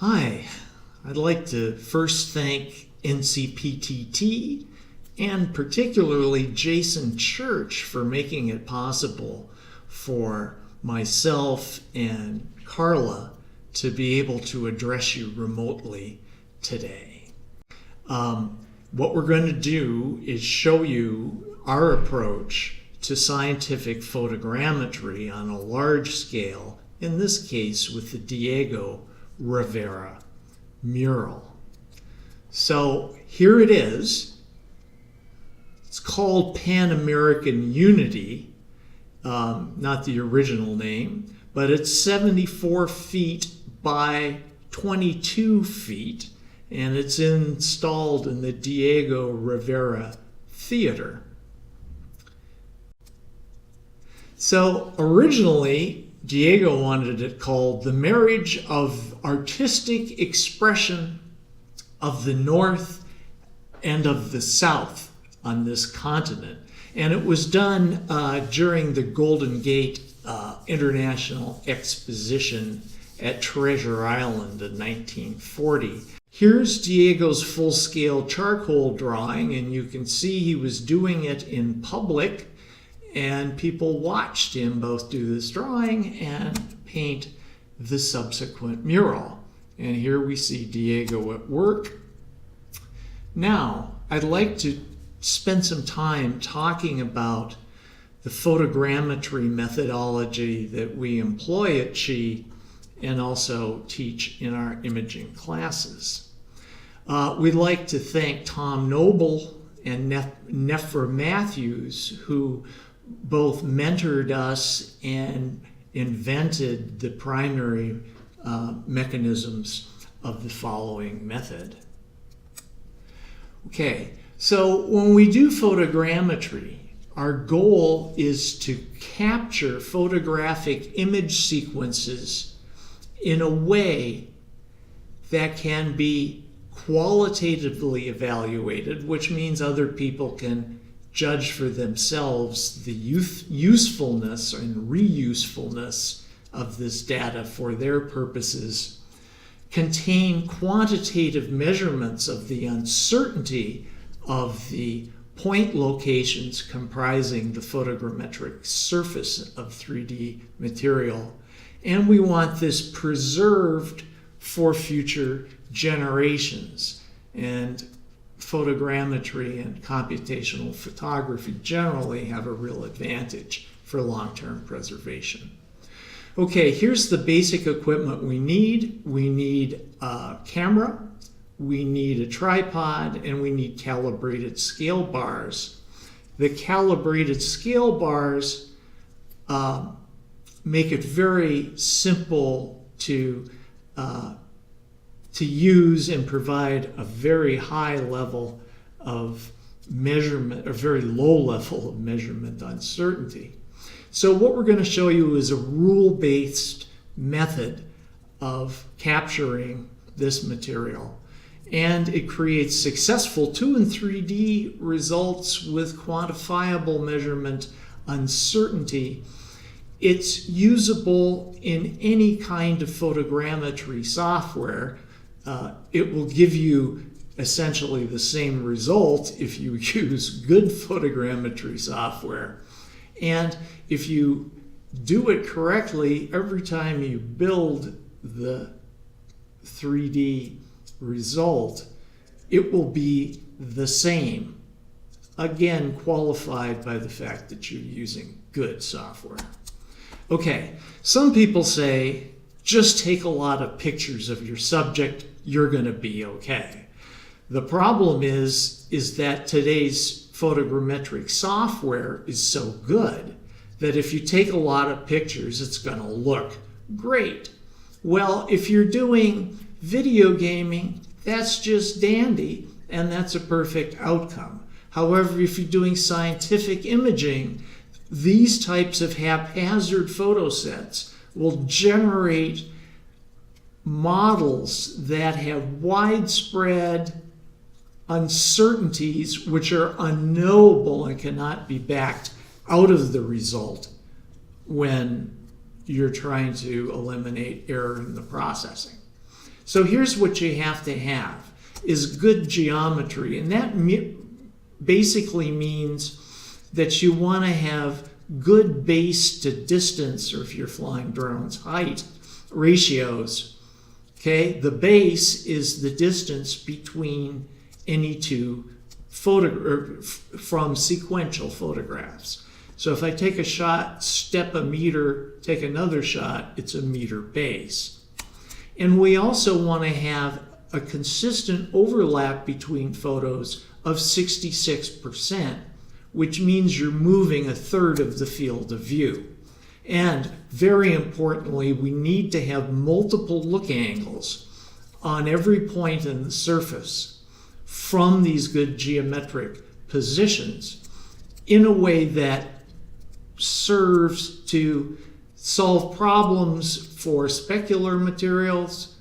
Hi, I'd like to first thank NCPTT and particularly Jason Church for making it possible for myself and Carla to be able to address you remotely today. What we're going to do is show you our approach to scientific photogrammetry on a large scale, in this case with the Diego Rivera mural. So here it is. It's called Pan American Unity, not the original name, but it's 74 feet by 22 feet, and it's installed in the Diego Rivera Theater. So originally, Diego wanted it called The Marriage of Artistic Expression of the North and of the South on this continent. And it was done during the Golden Gate International Exposition at Treasure Island in 1940. Here's Diego's full-scale charcoal drawing, and you can see he was doing it in public, and people watched him both do this drawing and paint the subsequent mural. And here we see Diego at work. Now, I'd like to spend some time talking about the photogrammetry methodology that we employ at CHI and also teach in our imaging classes. We'd like to thank Tom Noble and Nefra Matthews, who both mentored us and invented the primary mechanisms of the following method. Okay, so when we do photogrammetry, our goal is to capture photographic image sequences in a way that can be qualitatively evaluated, which means other people can judge for themselves the usefulness and reusefulness of this data for their purposes, contain quantitative measurements of the uncertainty of the point locations comprising the photogrammetric surface of 3D material, and we want this preserved for future generations. And photogrammetry and computational photography generally have a real advantage for long-term preservation. Okay, here's the basic equipment we need. We need a camera, we need a tripod, and we need calibrated scale bars. The calibrated scale bars make it very simple to use and provide a very high level of measurement, or very low level of measurement uncertainty. So what we're going to show you is a rule-based method of capturing this material. And it creates successful 2 and 3D results with quantifiable measurement uncertainty. It's usable in any kind of photogrammetry software. It will give you essentially the same result if you use good photogrammetry software. And if you do it correctly, every time you build the 3D result, it will be the same. Again, qualified by the fact that you're using good software. Okay, some people say, just take a lot of pictures of your subject, you're going to be okay. The problem is that today's photogrammetric software is so good that if you take a lot of pictures, it's going to look great. Well, if you're doing video gaming, that's just dandy, and that's a perfect outcome. However, if you're doing scientific imaging, these types of haphazard photo sets will generate models that have widespread uncertainties which are unknowable and cannot be backed out of the result when you're trying to eliminate error in the processing. So here's what you have to have, is good geometry. And that basically means that you want to have good base to distance, or if you're flying drones, height ratios. Okay, the base is the distance between any two from sequential photographs. So if I take a shot, step a meter, take another shot, it's a meter base. And we also want to have a consistent overlap between photos of 66%, which means you're moving a third of the field of view. And very importantly, we need to have multiple look angles on every point in the surface from these good geometric positions in a way that serves to solve problems for specular materials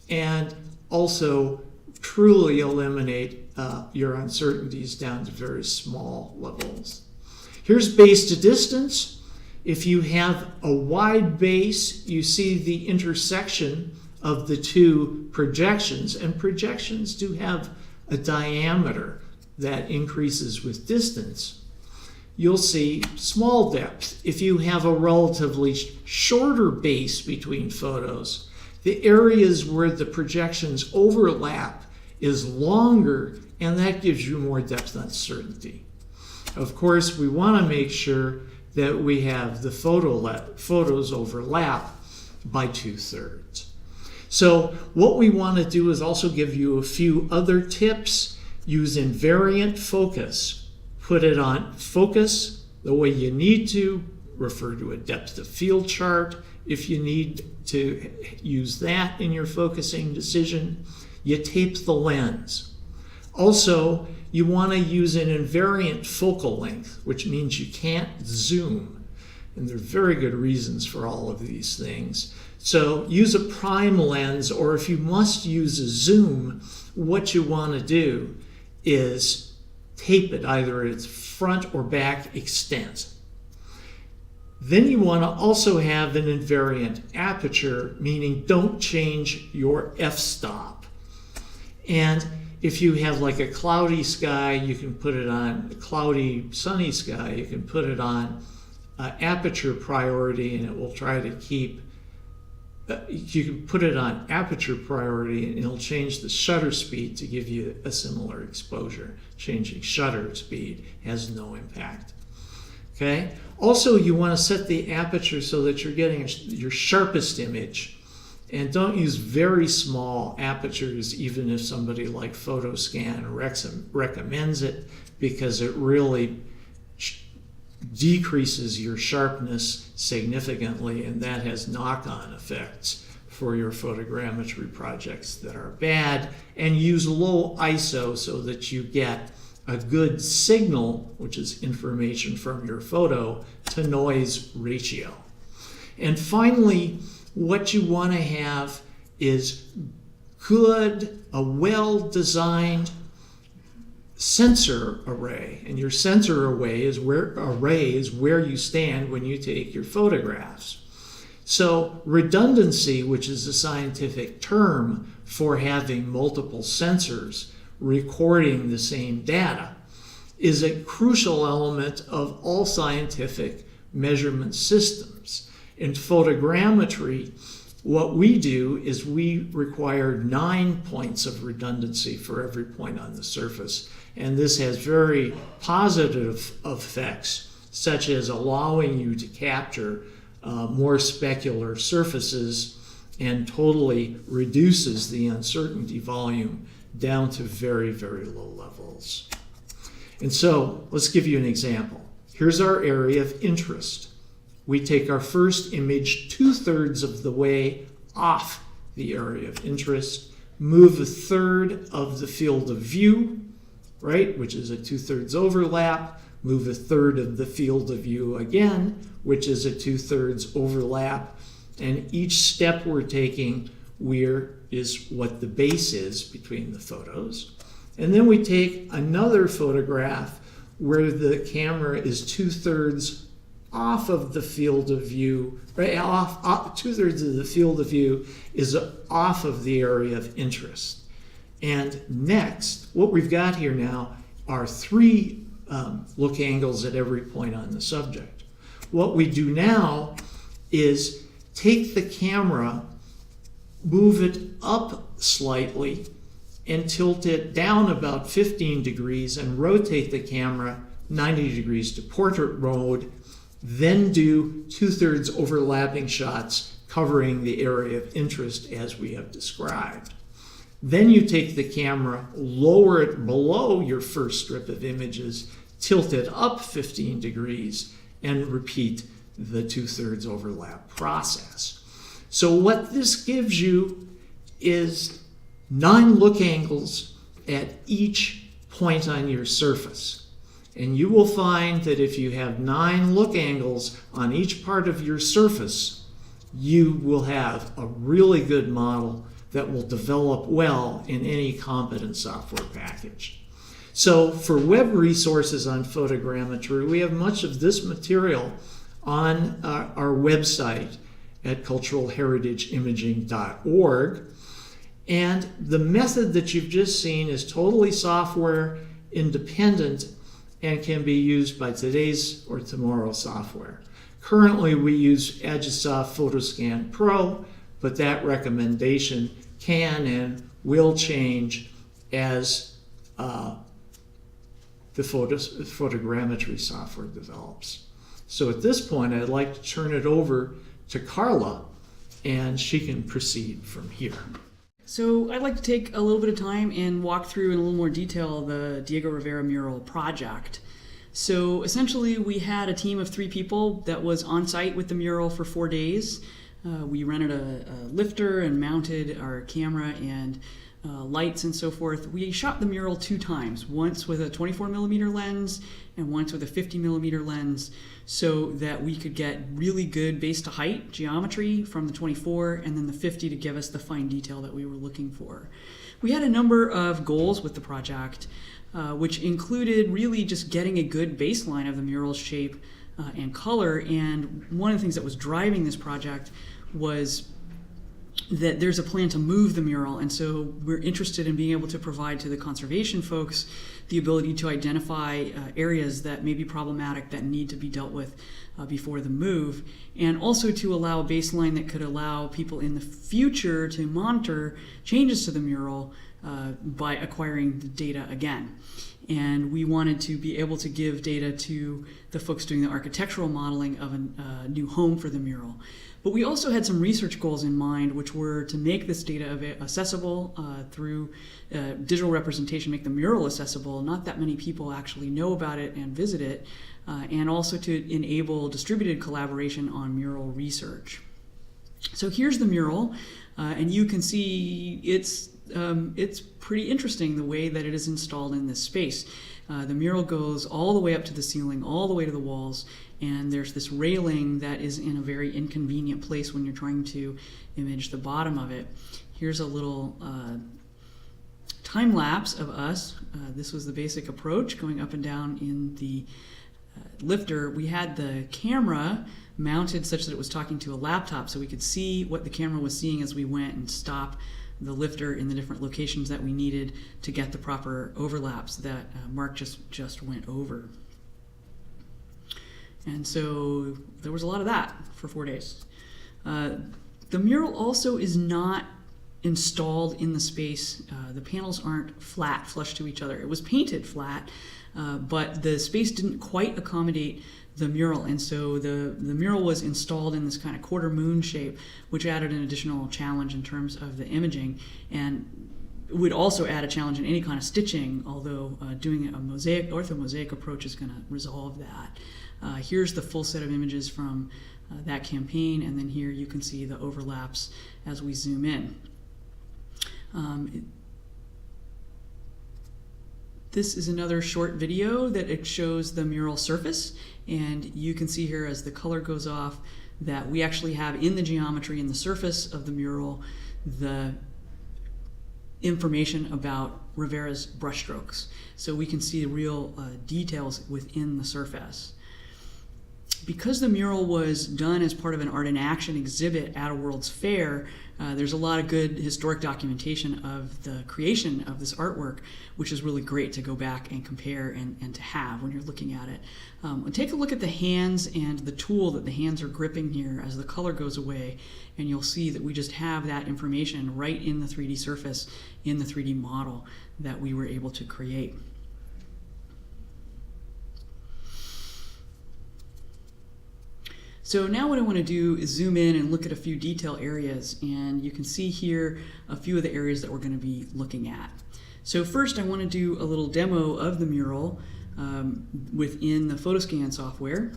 and also truly eliminate your uncertainties down to very small levels. Here's base to distance. If you have a wide base, you see the intersection of the two projections, and projections do have a diameter that increases with distance. You'll see small depth. If you have a relatively shorter base between photos, the areas where the projections overlap is longer, and that gives you more depth uncertainty. Of course, we want to make sure that we have the photos overlap by 2/3. So what we want to do is also give you a few other tips. Use invariant focus. Put it on focus the way you need to. Refer to a depth of field chart if you need to use that in your focusing decision. You tape the lens. Also, you want to use an invariant focal length, which means you can't zoom. And there are very good reasons for all of these things. So use a prime lens, or if you must use a zoom, what you want to do is tape it either at its front or back extent. Then you want to also have an invariant aperture, meaning don't change your f-stop. And if you have like a cloudy sky, you can put it on a cloudy, sunny sky, you can put it on aperture priority, and it will try to keep, you can put it on aperture priority and it'll change the shutter speed to give you a similar exposure. Changing shutter speed has no impact. Okay. Also, you want to set the aperture so that you're getting your sharpest image. And don't use very small apertures, even if somebody like Photoscan recommends it, because it really decreases your sharpness significantly, and that has knock-on effects for your photogrammetry projects that are bad. And use low ISO so that you get a good signal, which is information from your photo, to noise ratio. And finally, what you want to have is a well-designed sensor array. And your sensor array is where you stand when you take your photographs. So redundancy, which is a scientific term for having multiple sensors recording the same data, is a crucial element of all scientific measurement systems. In photogrammetry, what we do is we require 9 points of redundancy for every point on the surface. And this has very positive effects, such as allowing you to capture more specular surfaces and totally reduces the uncertainty volume down to very, very low levels. And so let's give you an example. Here's our area of interest. We take our first image 2/3 of the way off the area of interest, move 1/3 of the field of view, right, which is a 2/3 overlap, move 1/3 of the field of view again, which is a 2/3 overlap, and each step we're taking is what the base is between the photos. And then we take another photograph where the camera is 2/3 off of the field of view, right? Off 2/3 of the field of view is off of the area of interest. And next, what we've got here now are 3 look angles at every point on the subject. What we do now is take the camera, move it up slightly, and tilt it down about 15 degrees and rotate the camera 90 degrees to portrait mode, then do 2/3 overlapping shots covering the area of interest as we have described. Then you take the camera, lower it below your first strip of images, tilt it up 15 degrees, and repeat the 2/3 overlap process. So what this gives you is 9 look angles at each point on your surface. And you will find that if you have 9 look angles on each part of your surface, you will have a really good model that will develop well in any competent software package. So for web resources on photogrammetry, we have much of this material on our website at culturalheritageimaging.org. And the method that you've just seen is totally software independent and can be used by today's or tomorrow's software. Currently, we use Agisoft Photoscan Pro, but that recommendation can and will change as the photogrammetry software develops. So at this point, I'd like to turn it over to Carla, and she can proceed from here. So I'd like to take a little bit of time and walk through in a little more detail the Diego Rivera mural project. So essentially we had a team of 3 people that was on site with the mural for 4 days. We rented a lifter and mounted our camera and lights and so forth. We shot the mural 2 times, once with a 24mm lens and once with a 50mm lens, so that we could get really good base to height geometry from the 24 and then the 50 to give us the fine detail that we were looking for. We had a number of goals with the project, which included really just getting a good baseline of the mural's shape and color. And one of the things that was driving this project was that there's a plan to move the mural, and so we're interested in being able to provide to the conservation folks the ability to identify areas that may be problematic that need to be dealt with before the move, and also to allow a baseline that could allow people in the future to monitor changes to the mural by acquiring the data again. And we wanted to be able to give data to the folks doing the architectural modeling of a new home for the mural. But we also had some research goals in mind, which were to make this data accessible through digital representation, make the mural accessible. Not that many people actually know about it and visit it, and also to enable distributed collaboration on mural research. So here's the mural, and you can see it's pretty interesting the way that it is installed in this space. The mural goes all the way up to the ceiling, all the way to the walls, and there's this railing that is in a very inconvenient place when you're trying to image the bottom of it. Here's a little time lapse of us. This was the basic approach, going up and down in the lifter. We had the camera mounted such that it was talking to a laptop, so we could see what the camera was seeing as we went and stop the lifter in the different locations that we needed to get the proper overlaps that Mark just went over. And so there was a lot of that for 4 days. The mural also is not installed in the space. The panels aren't flat, flush to each other. It was painted flat, but the space didn't quite accommodate the mural, and so the mural was installed in this kind of quarter moon shape, which added an additional challenge in terms of the imaging, and would also add a challenge in any kind of stitching, although doing a orthomosaic approach is going to resolve that. Here's the full set of images from that campaign, and then here you can see the overlaps as we zoom in. This is another short video that it shows the mural surface, and you can see here as the color goes off that we actually have in the geometry in the surface of the mural the information about Rivera's brushstrokes. So we can see the real details within the surface. because the mural was done as part of an Art in Action exhibit at a World's Fair, there's a lot of good historic documentation of the creation of this artwork, which is really great to go back and compare and to have when you're looking at it. Take a look at the hands and the tool that the hands are gripping here as the color goes away, and you'll see that we just have that information right in the 3D surface, in the 3D model that we were able to create. So now what I want to do is zoom in and look at a few detail areas, and you can see here a few of the areas that we're going to be looking at. So first I want to do a little demo of the mural within the Photoscan software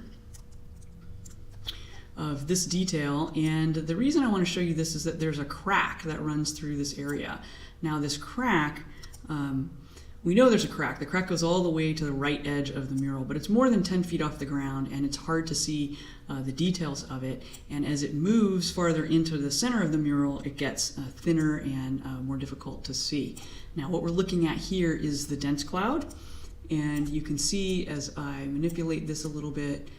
of this detail, and the reason I want to show you this is that there's a crack that runs through this area. Now this crack, we know there's a crack. The crack goes all the way to the right edge of the mural, but it's more than 10 feet off the ground, and it's hard to see the details of it. And as it moves farther into the center of the mural, it gets thinner and more difficult to see. Now what we're looking at here is the dense cloud, and you can see as I manipulate this a little bit,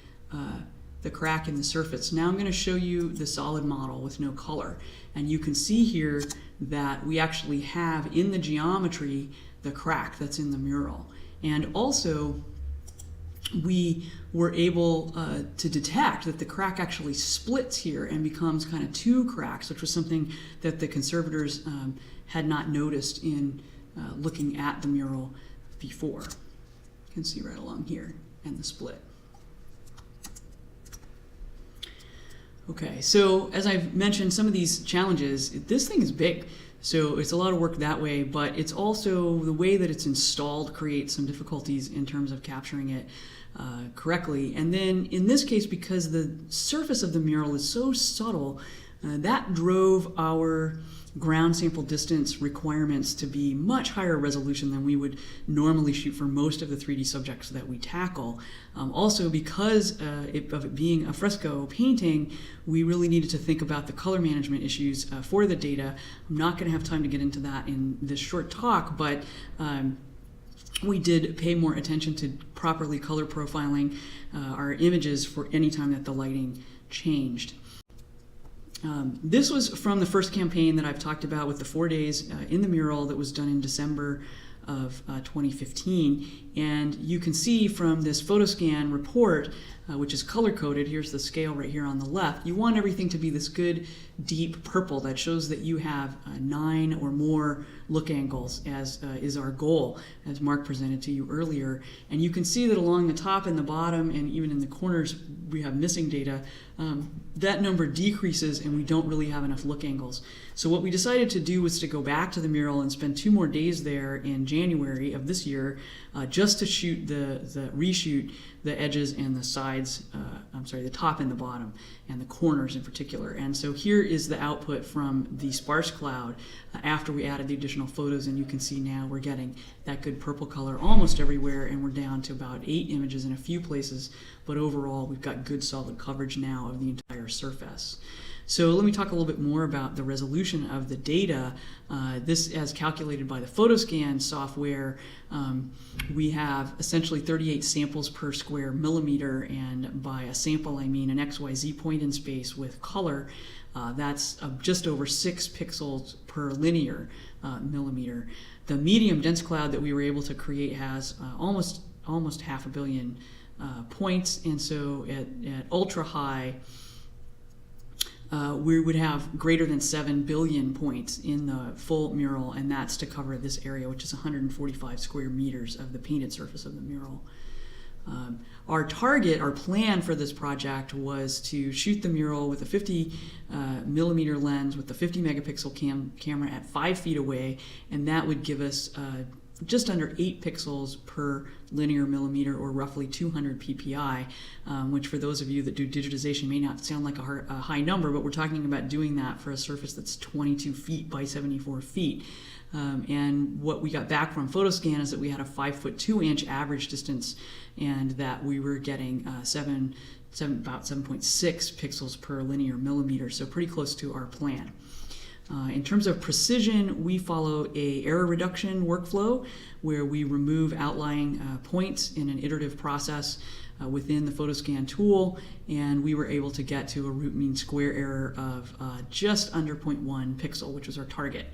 the crack in the surface. Now I'm going to show you the solid model with no color, and you can see here that we actually have in the geometry the crack that's in the mural. And also we were able to detect that the crack actually splits here and becomes kind of two cracks, which was something that the conservators had not noticed in looking at the mural before. You can see right along here and the split. Okay, so as I've mentioned, some of these challenges, this thing is big. So it's a lot of work that way, but it's also the way that it's installed creates some difficulties in terms of capturing it correctly. And then in this case, because the surface of the mural is so subtle, that drove our ground sample distance requirements to be much higher resolution than we would normally shoot for most of the 3D subjects that we tackle. Also, because of it being a fresco painting, we really needed to think about the color management issues for the data. I'm not going to have time to get into that in this short talk, but we did pay more attention to properly color profiling our images for any time that the lighting changed. This was from the first campaign that I've talked about with the 4 days in the mural that was done in December of 2015. And you can see from this Photoscan report, which is color-coded, here's the scale right here on the left, you want everything to be this good deep purple that shows that you have 9 or more look angles, as is our goal, as Mark presented to you earlier. And you can see that along the top and the bottom and even in the corners we have missing data. That number decreases and we don't really have enough look angles. So what we decided to do was to go back to the mural and spend 2 more days there in January of this year just to shoot reshoot the edges and the sides, the top and the bottom, and the corners in particular. And so here is the output from the sparse cloud after we added the additional photos, and you can see now we're getting that good purple color almost everywhere, and we're down to about 8 images in a few places, but overall we've got good solid coverage now of the entire surface. So let me talk a little bit more about the resolution of the data. This, as calculated by the Photoscan software, we have essentially 38 samples per square millimeter, and by a sample I mean an XYZ point in space with color. That's just over 6 pixels per linear millimeter. The medium dense cloud that we were able to create has almost 500 million points, and so at ultra high, we would have greater than 7 billion points in the full mural, and that's to cover this area, which is 145 square meters of the painted surface of the mural. Our plan for this project was to shoot the mural with a 50 millimeter lens with the 50 megapixel camera at 5 feet away, and that would give us just under 8 pixels per linear millimeter, or roughly 200 ppi, which for those of you that do digitization may not sound like a high number, but we're talking about doing that for a surface that's 22 feet by 74 feet. And what we got back from Photoscan is that we had a 5'2" average distance, and that we were getting about 7.6 pixels per linear millimeter, so pretty close to our plan. In terms of precision, we follow a error reduction workflow where we remove outlying points in an iterative process. within the Photoscan tool, and we were able to get to a root mean square error of just under 0.1 pixel, which was our target.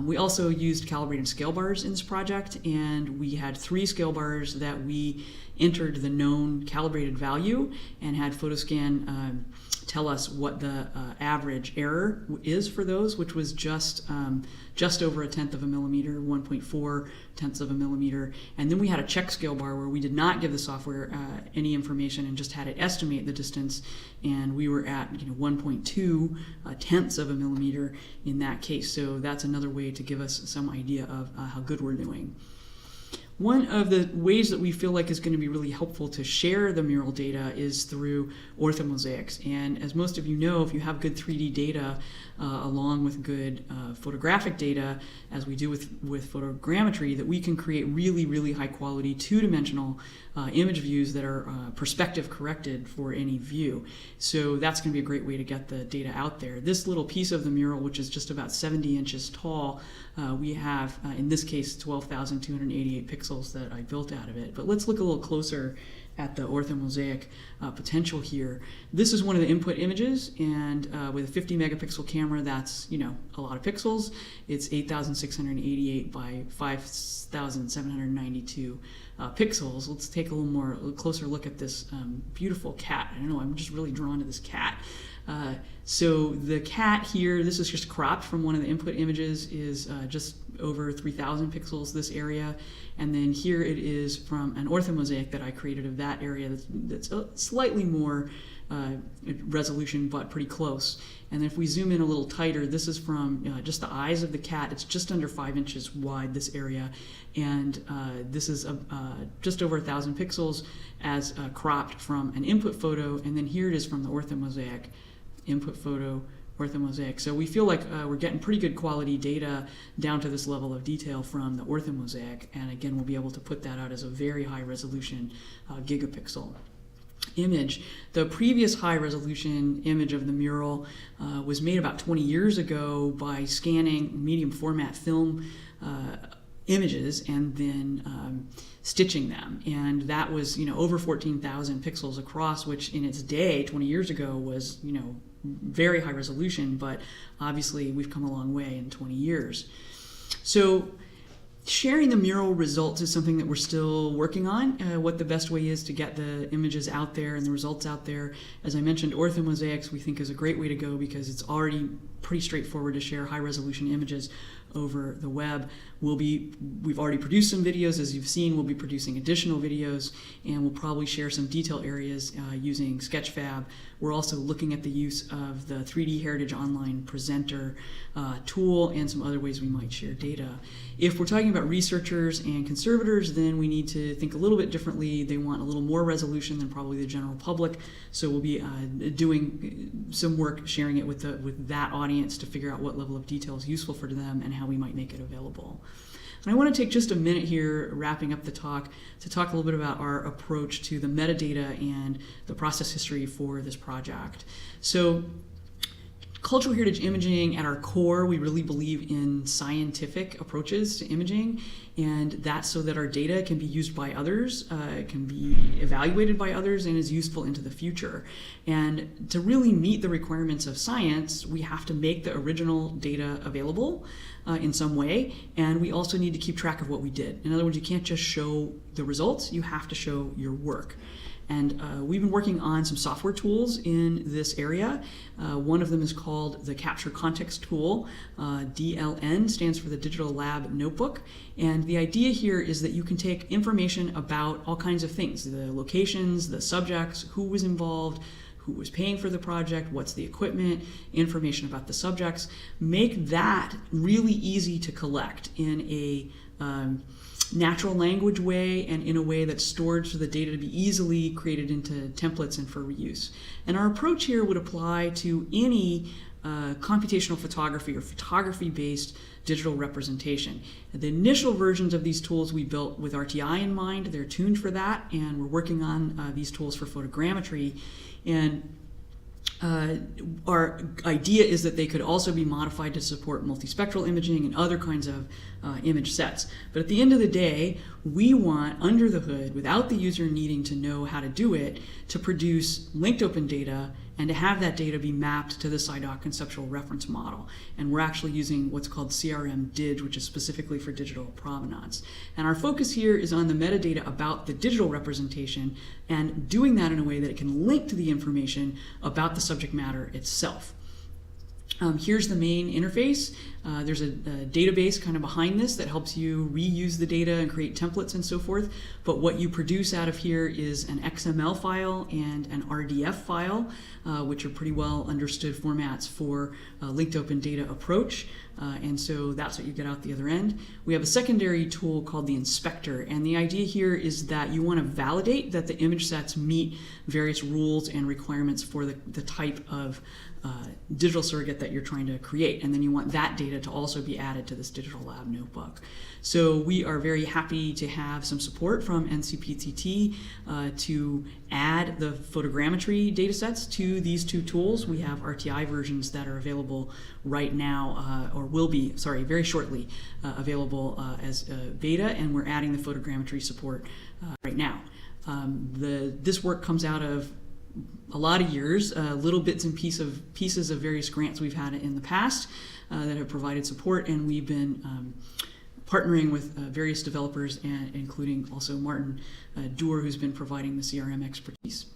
We also used calibrated scale bars in this project, and we had 3 scale bars that we entered the known calibrated value and had Photoscan tell us what the average error is for those, which was just over 1/10 of a millimeter, 1.4 tenths of a millimeter. And then we had a check scale bar where we did not give the software any information and just had it estimate the distance, and we were at 1.2 tenths of a millimeter in that case. So that's another way to give us some idea of how good we're doing. One of the ways that we feel like is going to be really helpful to share the mural data is through orthomosaics. And as most of you know, if you have good 3D data along with good photographic data, as we do with photogrammetry, that we can create really, really high quality two-dimensional image views that are perspective corrected for any view. So that's going to be a great way to get the data out there. This little piece of the mural, which is just about 70 inches tall, we have, in this case, 12,288 pixels that I built out of it. But let's look a little closer at the orthomosaic potential here. This is one of the input images, and with a 50 megapixel camera, that's a lot of pixels. It's 8,688 by 5,792 pixels. Let's take a closer look at this beautiful cat. I don't know, I'm just really drawn to this cat. So the cat here, this is just cropped from one of the input images, is just over 3,000 pixels, this area. And then here it is from an orthomosaic that I created of that area that's slightly more resolution, but pretty close. And if we zoom in a little tighter, this is from just the eyes of the cat. It's just under 5 inches wide, this area. And this is just over 1,000 pixels as cropped from an input photo. And then here it is from the orthomosaic, input photo, orthomosaic. So we feel like we're getting pretty good quality data down to this level of detail from the orthomosaic. And again, we'll be able to put that out as a very high resolution gigapixel image. The previous high resolution image of the mural was made about 20 years ago by scanning medium format film images and then stitching them, and that was over 14,000 pixels across, which in its day 20 years ago was very high resolution, but obviously we've come a long way in 20 years. So sharing the mural results is something that we're still working on, what the best way is to get the images out there and the results out there. As I mentioned, orthomosaics we think is a great way to go because it's already pretty straightforward to share high resolution images over the web. We've already produced some videos, as you've seen. We'll be producing additional videos, and we'll probably share some detail areas using Sketchfab. We're also looking at the use of the 3D Heritage Online Presenter tool and some other ways we might share data. If we're talking about researchers and conservators, then we need to think a little bit differently. They want a little more resolution than probably the general public, so we'll be doing some work sharing it with that audience to figure out what level of detail is useful for them and how we might make it available. And I want to take just a minute here, wrapping up the talk, to talk a little bit about our approach to the metadata and the process history for this project. So, cultural heritage imaging, at our core, we really believe in scientific approaches to imaging, and that's so that our data can be used by others, can be evaluated by others, and is useful into the future. And to really meet the requirements of science, we have to make the original data available in some way, and we also need to keep track of what we did. In other words, you can't just show the results, you have to show your work. And we've been working on some software tools in this area. One of them is called the Capture Context Tool. DLN stands for the Digital Lab Notebook. And the idea here is that you can take information about all kinds of things, the locations, the subjects, who was involved, who was paying for the project, what's the equipment, information about the subjects. Make that really easy to collect in a natural language way and in a way that's stored for the data to be easily created into templates and for reuse. And our approach here would apply to any computational photography or photography-based digital representation. The initial versions of these tools we built with RTI in mind. They're tuned for that, and we're working on these tools for photogrammetry. And Our idea is that they could also be modified to support multispectral imaging and other kinds of image sets. But at the end of the day, we want, under the hood, without the user needing to know how to do it, to produce linked open data and to have that data be mapped to the SciDoc conceptual reference model. And we're actually using what's called CRM DIG, which is specifically for digital provenance. And our focus here is on the metadata about the digital representation and doing that in a way that it can link to the information about the subject matter itself. Here's the main interface. There's a database kind of behind this that helps you reuse the data and create templates and so forth. But what you produce out of here is an XML file and an RDF file, which are pretty well understood formats for linked open data approach. And so that's what you get out the other end. We have a secondary tool called the inspector. And the idea here is that you want to validate that the image sets meet various rules and requirements for the type of digital surrogate that you're trying to create. And then you want that data to also be added to this digital lab notebook. So we are very happy to have some support from NCPTT to add the photogrammetry datasets to these two tools. We have RTI versions that are available right now, or will be, sorry, very shortly available as beta, and we're adding the photogrammetry support right now. This work comes out of a lot of years, little bits and pieces of various grants we've had in the past that have provided support, and we've been partnering with various developers, and including also Martin Doer, who's been providing the CRM expertise.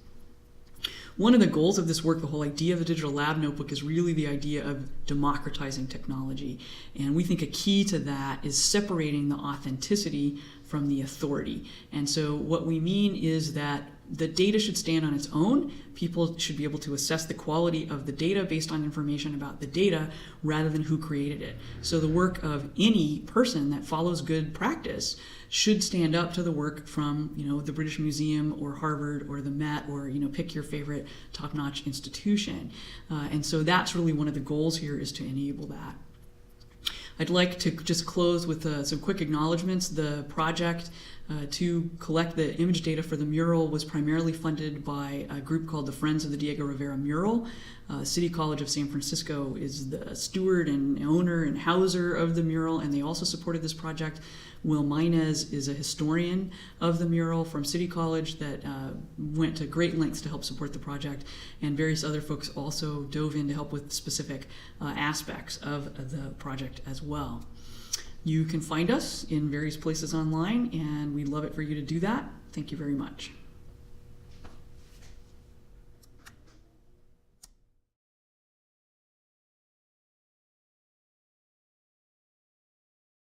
One of the goals of this work, the whole idea of the digital lab notebook, is really the idea of democratizing technology. And we think a key to that is separating the authenticity from the authority. And so what we mean is that the data should stand on its own. People should be able to assess the quality of the data based on information about the data rather than who created it. So the work of any person that follows good practice should stand up to the work from, the British Museum or Harvard or the Met, or pick your favorite top-notch institution. And so that's really one of the goals here, is to enable that. I'd like to just close with some quick acknowledgments. The project to collect the image data for the mural was primarily funded by a group called the Friends of the Diego Rivera Mural. City College of San Francisco is the steward and owner and houser of the mural, and they also supported this project. Will Minez is a historian of the mural from City College that went to great lengths to help support the project, and various other folks also dove in to help with specific aspects of the project as well. You can find us in various places online, and we'd love it for you to do that. Thank you very much.